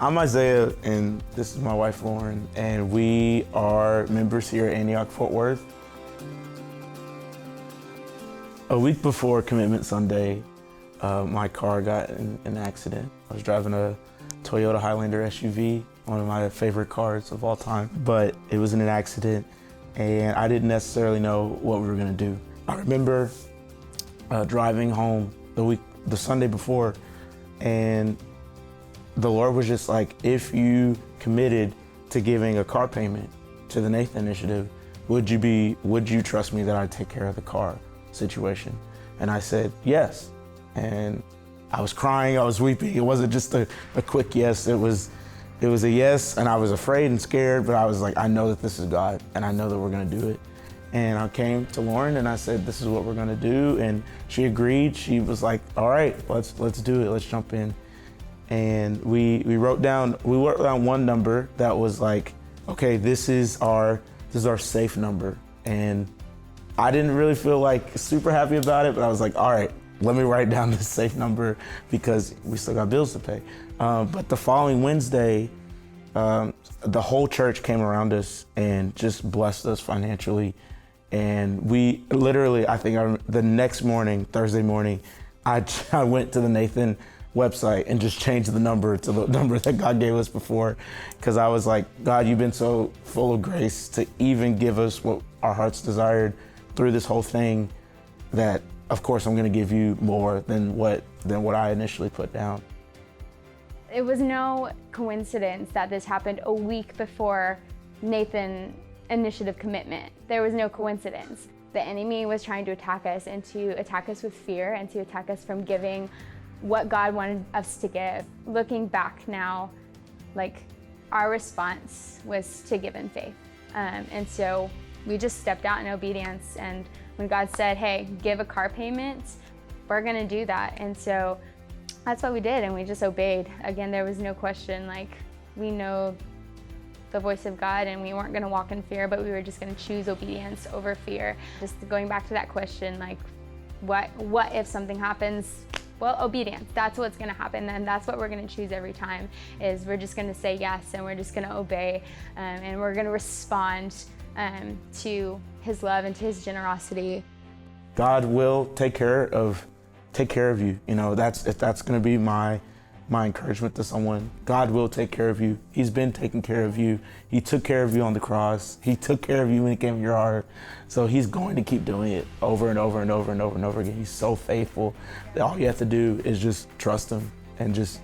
I'm Isaiah, and this is my wife, Lauran, and we are members here at Antioch Fort Worth. A week before Commitment Sunday, my car got in an accident. I was driving a Toyota Highlander SUV, one of my favorite cars of all time, but it was in an accident, and I didn't necessarily know what we were gonna do. I remember driving home the Sunday before, and the Lord was just like, if you committed to giving a car payment to the Nathan Initiative, would you trust me that I'd take care of the car situation? And I said, yes. And I was crying, I was weeping. It wasn't just a quick yes, it was a yes, and I was afraid and scared, but I was like, I know that this is God, and I know that we're gonna do it. And I came to Lauran and I said, this is what we're gonna do. And she agreed. She was like, all right, let's do it, let's jump in. And we wrote down one number that was like, okay, this is our safe number. And I didn't really feel like super happy about it, but I was like, all right, let me write down this safe number because we still got bills to pay. But the following Wednesday, the whole church came around us and just blessed us financially. And we literally, the next morning, Thursday morning, I went to the Nathan website and just changed the number to the number that God gave us before, because I was like, God, you've been so full of grace to even give us what our hearts desired through this whole thing, that of course I'm gonna give you more than what I initially put down. It was no coincidence that this happened a week before Nathan Initiative commitment. There was no coincidence. The enemy was trying to attack us, and to attack us with fear, and to attack us from giving what God wanted us to give. Looking back now, like, our response was to give in faith. And so we just stepped out in obedience, and when God said, hey, give a car payment, we're gonna do that. And so that's what we did, and we just obeyed. Again, there was no question, like, we know the voice of God, and we weren't gonna walk in fear, but we were just gonna choose obedience over fear. Just going back to that question, like, what if something happens? Well, obedience, that's what's gonna happen, and that's what we're gonna choose every time, is we're just gonna say yes, and we're just gonna obey, and we're gonna respond to his love and to his generosity. God will take care of you. You know, if that's gonna be my encouragement to someone. God will take care of you. He's been taking care of you. He took care of you on the cross. He took care of you when he came to your heart. So he's going to keep doing it over and over and over and over and over again. He's so faithful that all you have to do is just trust him and just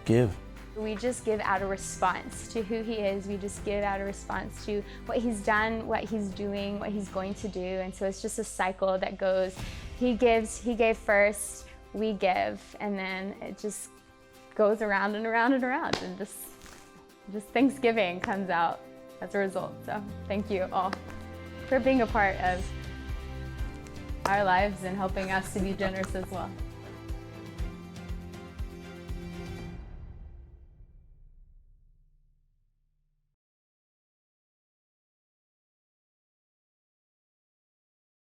give. We just give out a response to who he is. We just give out a response to what he's done, what he's doing, what he's going to do. And so it's just a cycle that goes, he gave first, we give, and then it just goes around and around and around, and just Thanksgiving comes out as a result. So thank you all for being a part of our lives and helping us to be generous as well.